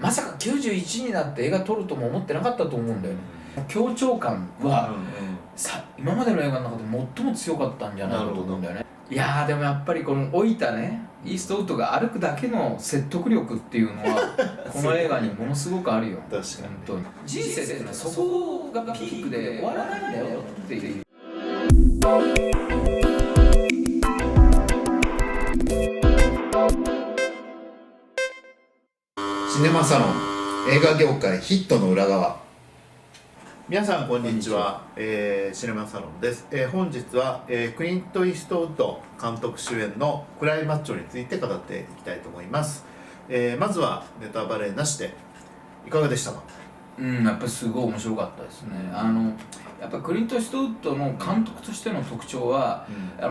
まさか91になって映画撮るとも思ってなかったと思うんだよね。強調感は、今までの映画の中で最も強かったんじゃないかと思うんだよね。いやでもやっぱりこの老いたねイーストウッドが歩くだけの説得力っていうのはこの映画にものすごくあるよ。確かに本当に人生っていうのはそこがピークで終わらないんだよっていう。シネマサロン映画業界ヒットの裏側。皆さんこんにちは、シネマサロンです。本日は、クリント・イーストウッド監督主演のクライマッチョについて語っていきたいと思います。まずはネタバレなしでいかがでしたか？やっぱりすごい面白かったですね。やっぱクリント・イーストウッドの監督としての特徴は、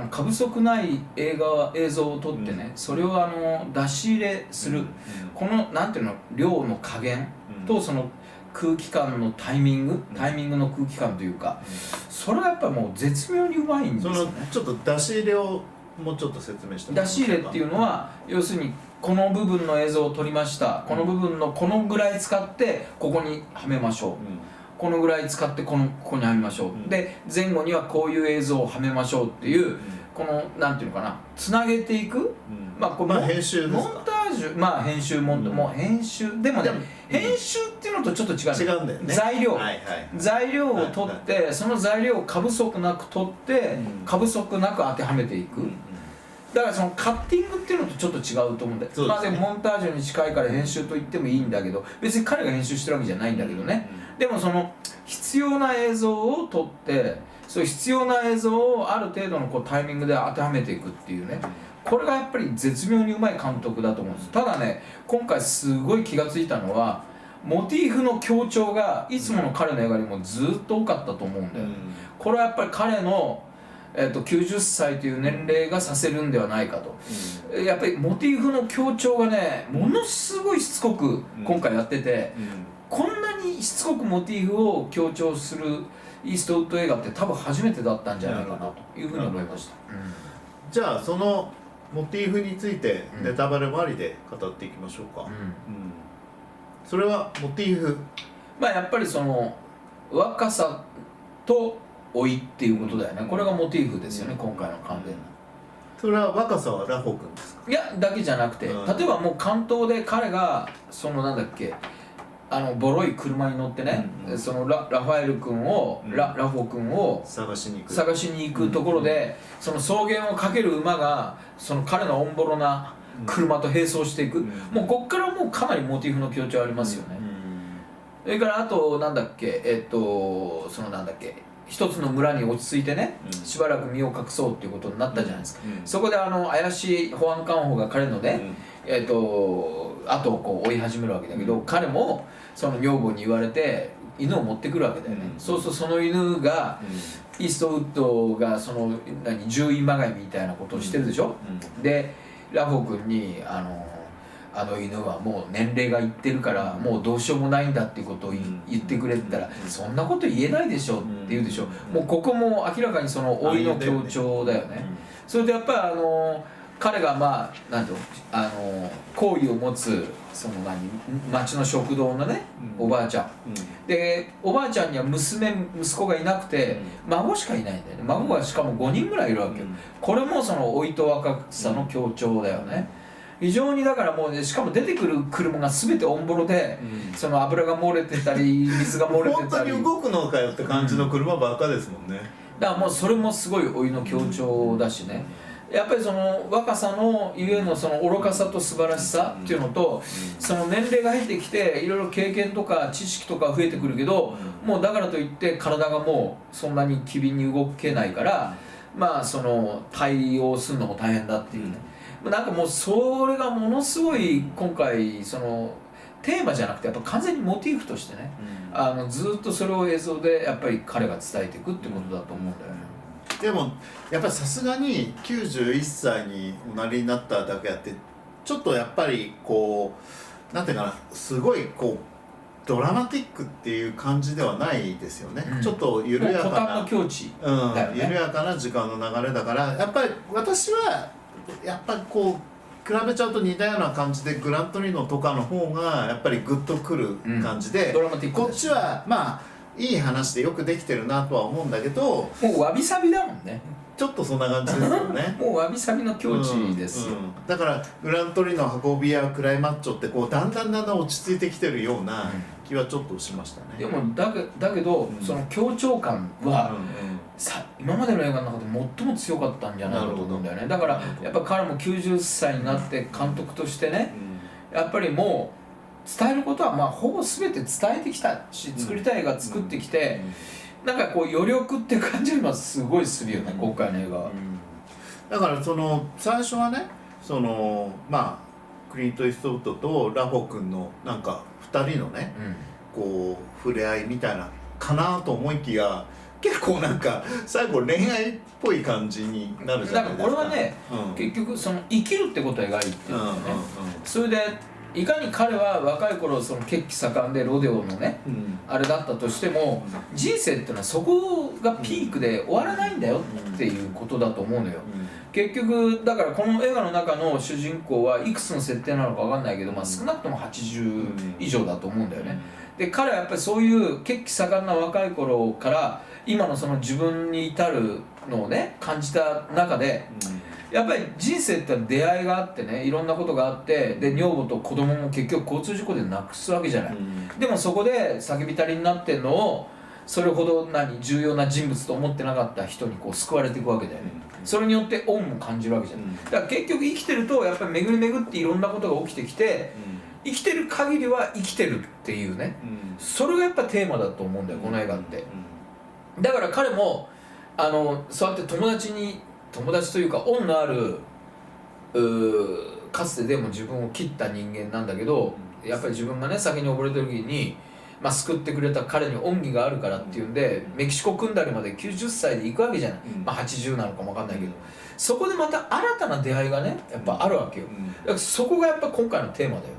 過不足ない映像を撮ってね、それを出し入れする、このなんていうの量の加減とその空気感のタイミングの空気感というか、それがやっぱもう絶妙にうまいんですよね。ちょっと出し入れをもうちょっと説明してもら出し入れっていうのは要するにこの部分の映像を撮りました、この部分のこのぐらい使ってここにはめましょう、このぐらい使ってここにはめましょう、で前後にはこういう映像をはめましょうっていう、このなんていうのかな、つなげていく、これ編集ですか？モンタージュ、編集もう編集でもね、編集っていうのとちょっと違うんだよね。材料を取って、その材料を過不足なく取って、過不足なく当てはめていく。だからそのカッティングっていうのとちょっと違うと思うんだよ。でもモンタージュに近いから編集と言ってもいいんだけど、別に彼が編集してるわけじゃないんだけどね。でもその必要な映像を撮って、そういう必要な映像をある程度のタイミングで当てはめていくっていうね、これがやっぱり絶妙にうまい監督だと思うんです。ただね、今回すごい気がついたのは、モチーフの強調がいつもの彼の映画よりもずっと多かったと思うんだよ。これはやっぱり彼の90歳という年齢がさせるんではないかと、やっぱりモチーフの強調がね、ものすごいしつこく今回やってて、こんなにしつこくモチーフを強調するイーストウッド映画って多分初めてだったんじゃないかなというふうに思いました。じゃあそのモチーフについてネタバレもありで語っていきましょうか。それはモチーフ、やっぱりその若さと老いっていうことだよね。これがモチーフですよね、今回の完全な。それは若さはラフォー君ですか？いや、だけじゃなくて、例えばもう関東で彼がそのなんだっけ、ボロい車に乗ってね、そのラファエル君を、ラフォー君を探しに行くところで、その草原をかける馬がその彼のオンボロな車と並走していく、もうこっからもうかなりモチーフの強調ありますよね。それからあとなんだっけ、そのなんだっけ、一つの村に落ち着いてね、しばらく身を隠そうっていうことになったじゃないですか。そこで怪しい保安官補が彼のね、後を追い始めるわけだけど、彼もその女房に言われて犬を持ってくるわけだよね。そうするとその犬が、イーストウッドがその獣医まがいみたいなことをしてるでしょ。でラフォー君にあの犬はもう年齢がいってるからもうどうしようもないんだっていうことを言ってくれてたら、そんなこと言えないでしょって言うでしょ。もうここも明らかにその老いの強調だよね。それでやっぱり彼がなんていうの、好意を持つその町の食堂のね、おばあちゃん、でおばあちゃんには息子がいなくて孫しかいないんだよね。孫がしかも5人ぐらいいるわけよ。これもその老いと若さの強調だよね。非常にだからもうね、しかも出てくる車が全てオンボロで、その油が漏れてたり水が漏れてたり、本当に動くのかよって感じの車ばっかですもんね。だからもうそれもすごい老いの強調だしね。やっぱりその若さのゆえのその愚かさと素晴らしさっていうのと、その年齢が入ってきていろいろ経験とか知識とか増えてくるけど、もうだからといって体がもうそんなに機敏に動けないから、その対応するのも大変だっていうね。なんかもうそれがものすごい今回そのテーマじゃなくてやっぱ完全にモチーフとしてね、ずっとそれを映像でやっぱり彼が伝えていくってことだと思うんだよね。でもやっぱりさすがに91歳におなりになっただけあって、ちょっとやっぱりこうなんていうかな、すごいこうドラマティックっていう感じではないですよね。ちょっと緩やかな、古典の境地だよね。緩やかな時間の流れだから、やっぱり私はやっぱりこうべちゃうと似たような感じでグラントリノとかの方がやっぱりグッとくる感じで、ドラマティックこっちはまあいい話でよくできてるなとは思うんだけど、もうわびさびだもんね。ちょっとそんな感じですよねもうわびさびの境地ですよ、だからグラントリノ運び屋クライマッチョってこうだんだん落ち着いてきてるような気はちょっとしましたね。でもだけど、その強調感は、今までの映画の中で最も強かったんじゃないかと思うんだよね。だからやっぱ彼も90歳になって監督としてね、やっぱりもう伝えることはまあほぼ全て伝えてきたし、作りたい映画作ってきて、なんかこう余力って感じがすごいするよね、今回の映画は。だからその最初はね、そのまあクリント・イーストウッドとラフォ君のなんか2人のね、こう触れ合いみたいなかなと思いきや、結構なんか最後恋愛っぽい感じになるじゃないですか。だからこれはね、結局その生きるってことを描いてるんだよね。それでいかに彼は若い頃その血気盛んでロデオのね、あれだったとしても、人生っていうのはそこがピークで終わらないんだよっていうことだと思うのよ。結局だからこの映画の中の主人公はいくつの設定なのか分かんないけど、まあ、少なくとも80以上だと思うんだよね。で彼はやっぱりそういう血気盛んな若い頃から今のその自分に至るのをね感じた中で、やっぱり人生って出会いがあってね、いろんなことがあって、で女房と子供も結局交通事故で亡くすわけじゃない、でもそこで叫びたりになってんのをそれほど重要な人物と思ってなかった人にこう救われていくわけだよね、それによって恩も感じるわけじゃない、だから結局生きてるとやっぱり巡り巡っていろんなことが起きてきて、生きてる限りは生きてるっていうね、それがやっぱテーマだと思うんだよこの映画って。だから彼もそうやって友達というか恩のあるかつてでも自分を切った人間なんだけど、やっぱり自分がね酒に溺れた時に、まあ、救ってくれた彼に恩義があるからっていうんでメキシコ組んだりまで90歳で行くわけじゃない、まあ、80なのかも分かんないけど、そこでまた新たな出会いがねやっぱあるわけよ。だからそこがやっぱ今回のテーマだよね。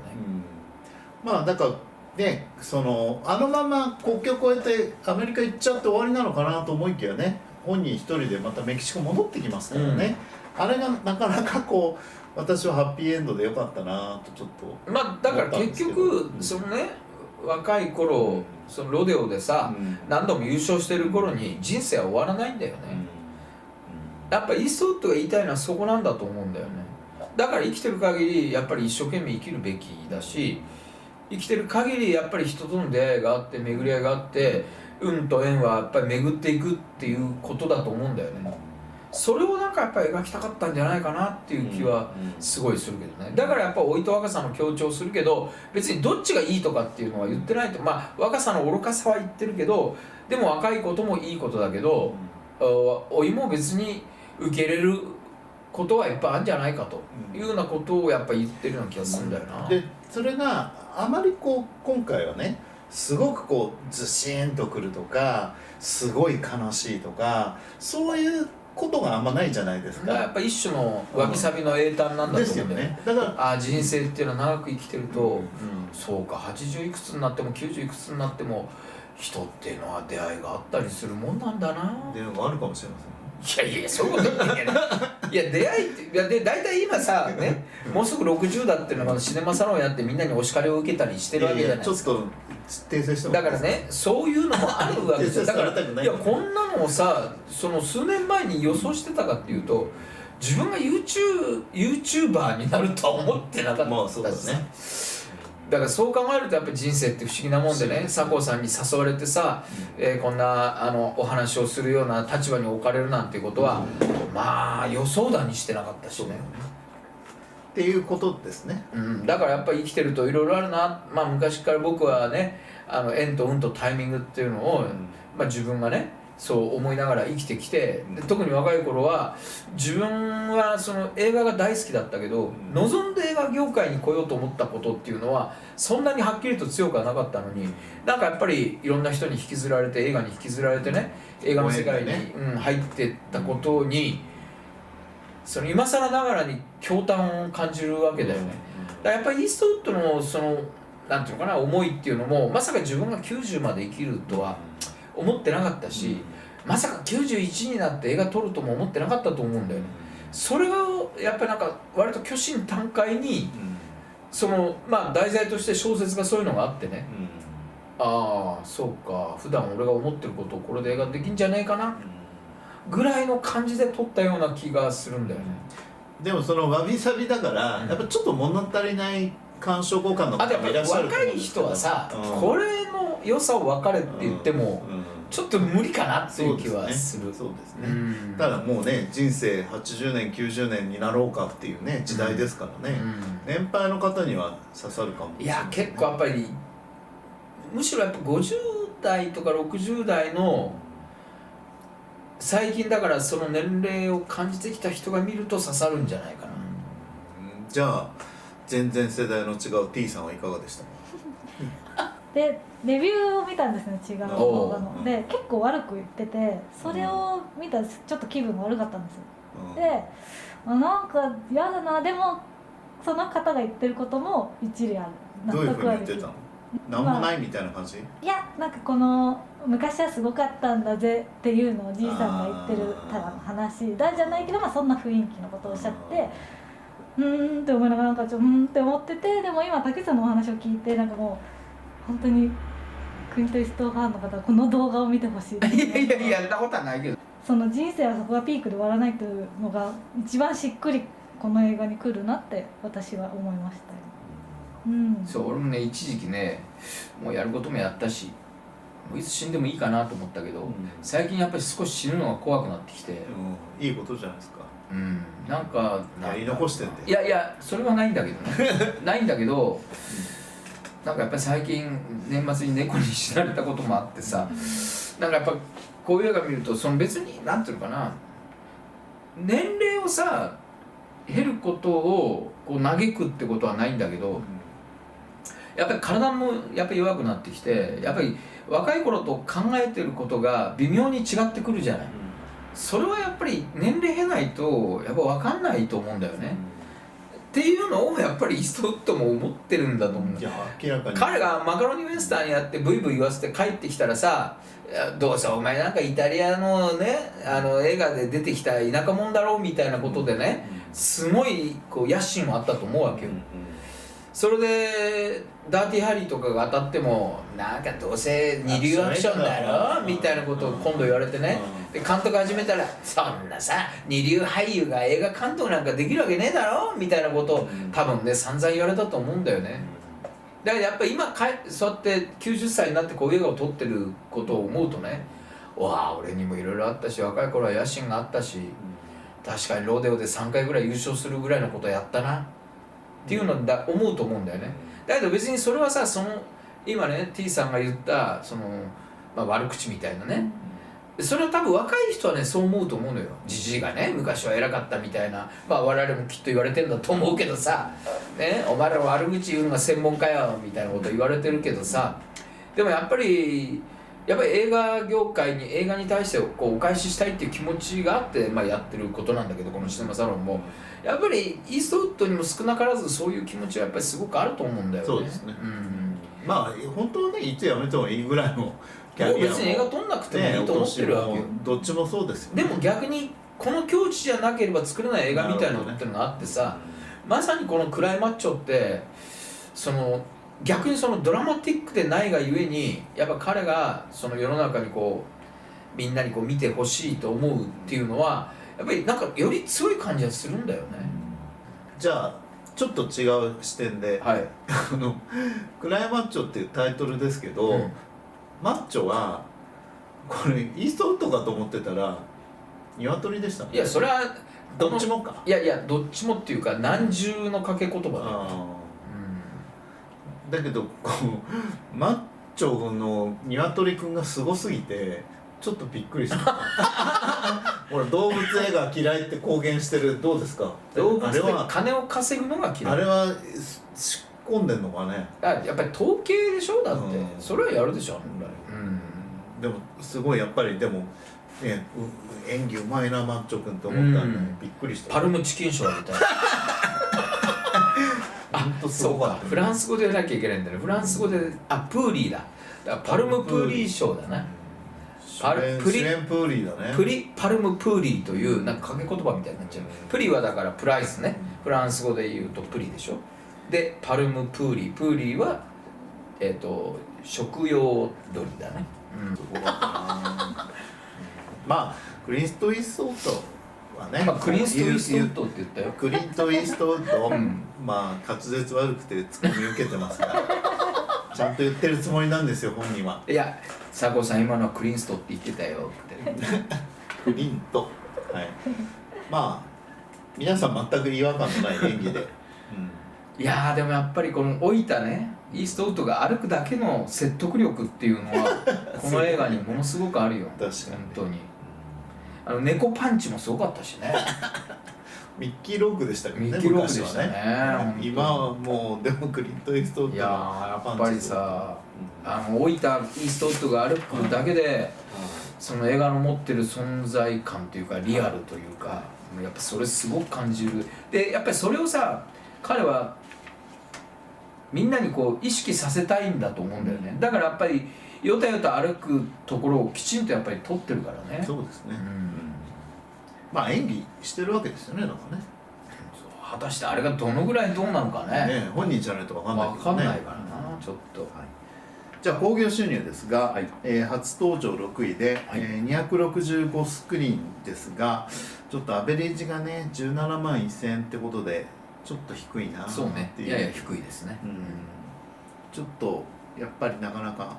まあだからね、そのあのまま国境を越えてアメリカ行っちゃって終わりなのかなと思いきやね、本人一人でまたメキシコ戻ってきますからね、あれがなかなかこう私はハッピーエンドでよかったなとちょっとまあだから結局そのね若い頃そのロデオでさ、何度も優勝してる頃に人生は終わらないんだよね、やっぱイーストウッドが言いたいのはそこなんだと思うんだよね。だから生きてる限りやっぱり一生懸命生きるべきだし、生きてる限りやっぱり人との出会いがあって巡り合いがあって運と縁はやっぱり巡っていくっていうことだと思うんだよね。それをなんかやっぱり描きたかったんじゃないかなっていう気はすごいするけどね。だからやっぱ老いと若さの強調するけど、別にどっちがいいとかっていうのは言ってないと、まあ若さの愚かさは言ってるけど、でも若いこともいいことだけど、老いも別に受け入れることはいっぱいあるんじゃないかというようなことをやっぱり言ってるような気がするんだよな。でそれがあまりこう今回はねすごくこうズシーンとくるとかすごい悲しいとかそういうことがあんまないじゃないですか。やっぱ一種のわびさびの英単なんだと思うんだよね。だから人生っていうのは長く生きてると、そうか80いくつになっても90いくつになっても人っていうのは出会いがあったりするもんなんだな。出会いがあるかもしれません。いやそういうこと言ってんじゃないいや出会いってで大体今さね、もうすぐ60だっていうのがシネマサロンやってみんなにお叱りを受けたりしてるわけじゃないですか。ちょっと訂正してもだからねそういうのもあるわけですよ。だからいやこんなのをさその数年前に予想してたかっていうと、自分が YouTuber になるとは思ってなかった。まあそうだね。だからそう考えるとやっぱり人生って不思議なもんでね、佐藤さんに誘われてさ、こんなお話をするような立場に置かれるなんていうことは、まあ予想だにしてなかったしね。っていうことですね。だからやっぱり生きてるといろいろあるな。まあ昔から僕はね縁と運とタイミングっていうのを、まあ、自分がねそう思いながら生きてきて、で特に若い頃は自分はその映画が大好きだったけど、望んで映画業界に来ようと思ったことっていうのはそんなにはっきりと強くはなかったのに、なんかやっぱりいろんな人に引きずられて映画に引きずられてね、映画の世界に、入ってったことにその今更ながらに驚嘆を感じるわけだよね。だからやっぱりイーストウッドのそのなんていうのかな思いっていうのも、まさか自分が90まで生きるとは思ってなかったし、まさか91になって映画撮るとも思ってなかったと思うんだよね。それをやっぱりなんか割と虚心坦懐に、そのまあ題材として小説がそういうのがあってね、ああそうか、普段俺が思ってることをこれで映画できんじゃねえかなぐらいの感じで撮ったような気がするんだよね。でもそのわびさびだから、やっぱちょっと物足りない鑑賞互換の方もいらっしゃると思うんですけど、若い人はさ、これの良さを分かれって言っても、ちょっと無理かなっていう気はする。そうですね。ただもうね、人生80年90年になろうかっていうね時代ですからね、年配の方には刺さるかもしれない。いや結構やっぱりむしろやっぱ50代とか60代の最近だからその年齢を感じてきた人が見ると刺さるんじゃないかな。じゃあ全然世代の違う T さんはいかがでしたか？でレビューを見たんですね、違う動画ので、結構悪く言ってて、それを見たらちょっと気分悪かったんですよ。でなんか嫌だな、でもその方が言ってることも一理ある、どういうふうに言ってたの？なんもないみたいな感じ？いや、なんかこの昔はすごかったんだぜっていうのをおじいさんが言ってるただの話だじゃないけど、まあそんな雰囲気のことをおっしゃって、って思いながらなんかって思ってて、でも今竹内さんのお話を聞いて、なんかもう本当にクリント・イーストウッドファンの方はこの動画を見てほしい。いややったことはないけど、その人生はそこがピークで終わらないというのが一番しっくりこの映画に来るなって私は思いましたよ。そう俺もね一時期ねもうやることもやったし、もういつ死んでもいいかなと思ったけど、最近やっぱり少し死ぬのが怖くなってきて、いいことじゃないですか。なんかやり残してんで。いやそれはないんだけどねないんだけど、なんかやっぱり最近年末に猫に死なれたこともあってさ、なんかやっぱこういう映画見るとその別になんていうのかな、年齢をさ減ることをこう嘆くってことはないんだけど、やっぱり体もやっぱり弱くなってきて、やっぱり若い頃と考えてることが微妙に違ってくるじゃない。それはやっぱり年齢経ないとやっぱ分かんないと思うんだよね、っていうのをやっぱりイーストウッドも思ってるんだと思うんだよ。明らかに彼がマカロニウエスタンやってブイブイ言わせて帰ってきたらさ、どうせお前なんかイタリアのね映画で出てきた田舎者だろうみたいなことでね、すごいこう野心はあったと思うわけよ。それでダーティーハリーとかが当たってもなんかどうせ二流アクションだろみたいなことを今度言われてね、で監督始めたらそんなさ二流俳優が映画監督なんかできるわけねえだろみたいなことを多分ね散々言われたと思うんだよね。だからやっぱり今そうやって90歳になってこういう映画を撮ってることを思うとね、わあ俺にもいろいろあったし、若い頃は野心があったし、確かにロデオで3回ぐらい優勝するぐらいのことやったなっていうのだ思うと思うんだよね。だけど別にそれはさ、その今ね T さんが言ったその、悪口みたいなね、それは多分若い人はねそう思うと思うのよ。じじいがね昔は偉かったみたいな、我々もきっと言われてんだと思うけどさ、ね、お前ら悪口言うのが専門家よみたいなこと言われてるけどさ、でもやっぱり映画業界に映画に対してこうお返ししたいっていう気持ちがあって、やってることなんだけど、このシネマサロンもやっぱりイーストウッドにも少なからずそういう気持ちはやっぱりすごくあると思うんだよね。そうですね、本当はねいつやめてもいいぐらいのキャリアも別に映画撮んなくてもいいと思ってるわけよ。どっちもそうですよね。でも逆にこの境地じゃなければ作れない映画みたいなのってのがあってさ、まさにこのクライマッチョってその逆にそのドラマティックでないがゆえにやっぱ彼がその世の中にこうみんなにこう見てほしいと思うっていうのはやっぱりなんかより強い感じがするんだよね。じゃあちょっと違う視点で、クライマッチョっていうタイトルですけど、マッチョはこれイーストウッドかと思ってたら鶏でしたね。いやそれはどっちもか。いやどっちもっていうか何重の掛け言葉だよ。だけどこうマッチョの鶏くんがすごすぎてちょっとびっくりしたほら動物映画嫌いって公言してる、どうですか？動物で金を稼ぐのが嫌い。あれは仕込んでんのかね。やっぱり統計でしょ、だって、それはやるでしょ本来。でもすごいやっぱりでも、ね、演技うまいなマッチョくんと思ったんで、びっくりした。パルムチキン賞あげたいそうか、フランス語で言わなきゃいけないんだね。フランス語でプーリーだ。だからパルムプーリー賞だな。主演プーリーだね。パルムプーリーというなんか掛け言葉みたいになっちゃう、プリはだからプライスね、フランス語で言うとプリでしょ。でパルムプーリーは食用鳥だね、まあクリント・イーストウッドはね、クリント・イーストウッドって言ったよ。クリント・イーストウッド、まあ滑舌悪くてツッコミ受けてますからちゃんと言ってるつもりなんですよ、本人は。いや佐藤さん今のはクリンストって言ってたよってクリント、はい、まあ皆さん全く違和感のない演技で、いやでもやっぱりこの老いたねイーストウッドが歩くだけの説得力っていうのはこの映画にものすごくあるよ。確かに本当に猫パンチもすごかったしねミッキー・ロークでしたけどね、ミッキーロークでしたね。今はもうでもクリント・イーストウッドいややっぱりさ、老いたイーストウッドが歩くだけで、その映画の持ってる存在感というかリアルというか、やっぱそれすごく感じる。でやっぱりそれをさ彼はみんなにこう意識させたいんだと思うんだよね。だからやっぱりよたよた歩くところをきちんとやっぱり撮ってるからね。そうですね、まあ演技してるわけですよね、なんかね。果たしてあれがどのぐらいどうなのかね。本人じゃないと分かんないけどね。分かんないからな、ちょっと。じゃあ興行収入ですが、初登場6位で、265スクリーンですが、ちょっとアベレージがね17万1000円ってことでちょっと低いなっていう。そうね、やや低いですね。ちょっとやっぱりなかなか、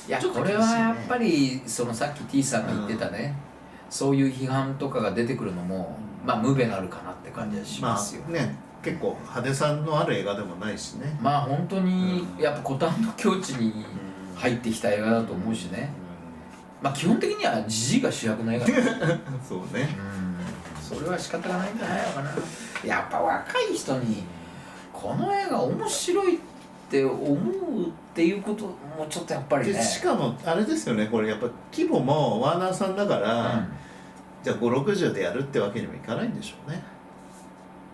いやこれはやっぱりそのさっき T さんが言ってたね、そういう批判とかが出てくるのもまあ無べなるかなって感じはしますよ。ね、結構派手さのある映画でもないしね。まあ本当にやっぱ古典の境地に入ってきた映画だと思うしね。まあ基本的にはジジイが主役の映画だそうね。それは仕方がないんじゃないのかな。やっぱ若い人にこの映画面白いって思うっていうこともちょっとやっぱりね。しかもあれですよね、これやっぱ規模もワーナーさんだから、じゃあ560でやるってわけにもいかないんでしょうね。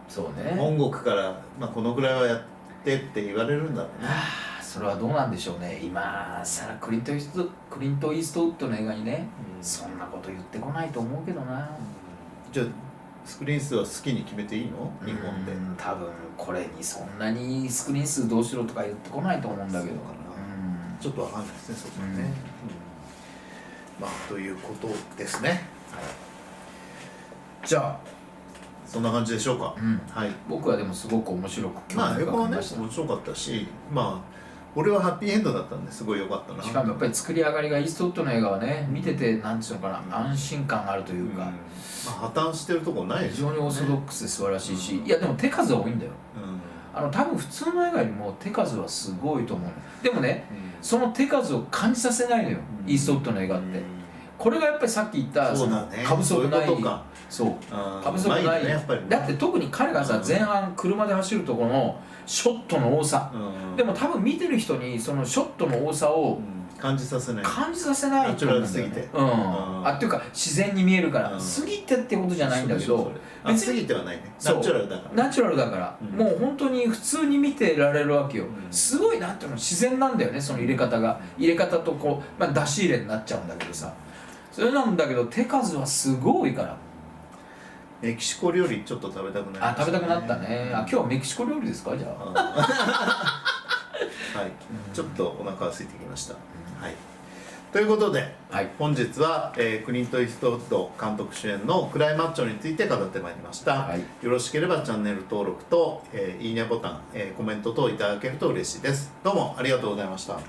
そうね。本国から、まあ、このぐらいはやってって言われるんだろうね。それはどうなんでしょうね。今さらクリント・イーストウッドの映画にね、そんなこと言ってこないと思うけどな。じゃあスクリーン数は好きに決めていいの？日本で。多分これにそんなにスクリーン数どうしろとか言ってこないと思うんだけど。ちょっとわかんないですね、そこはね。まあということですね。じゃあそんな感じでしょうか。はい。僕はでもすごく面白くまあ映画はね面白かったし、まあ俺はハッピーエンドだったんですごい良かったな。しかもやっぱり作り上がりがイーストウッドの映画はね、見ててなんていうのかな、安心感あるというか、まあ破綻してるとこないですよね。非常にオーソドックスで素晴らしいし、いやでも手数は多いんだよ。多分普通の映画よりも手数はすごいと思う。でもね、その手数を感じさせないのよ、イーストウッドの映画って。これがやっぱりさっき言ったその過不足ない、そう過不足ない、だって特に彼がさ前半車で走るところのショットの多さ、でも多分見てる人にそのショットの多さを感じさせないと思うんだよね。っていうか自然に見えるから、過ぎてってことじゃないんだけど、別に過ぎてはないね、ナチュラルだから、ナチュラルだから、もう本当に普通に見てられるわけよ。すごいなんていうの、自然なんだよね、その入れ方が。入れ方とこう、まあ、出し入れになっちゃうんだけどさ、それなんだけど手数はすごいから。メキシコ料理ちょっと食べたくなりましたね。食べたくなったね。今日はメキシコ料理ですか、じゃあ。はい、ちょっとお腹が空いてきました。はい。ということで、本日は、クリント・イーストウッド監督主演のクライマッチョについて語ってまいりました。よろしければチャンネル登録と、いいねボタン、コメント等いただけると嬉しいです。どうもありがとうございました。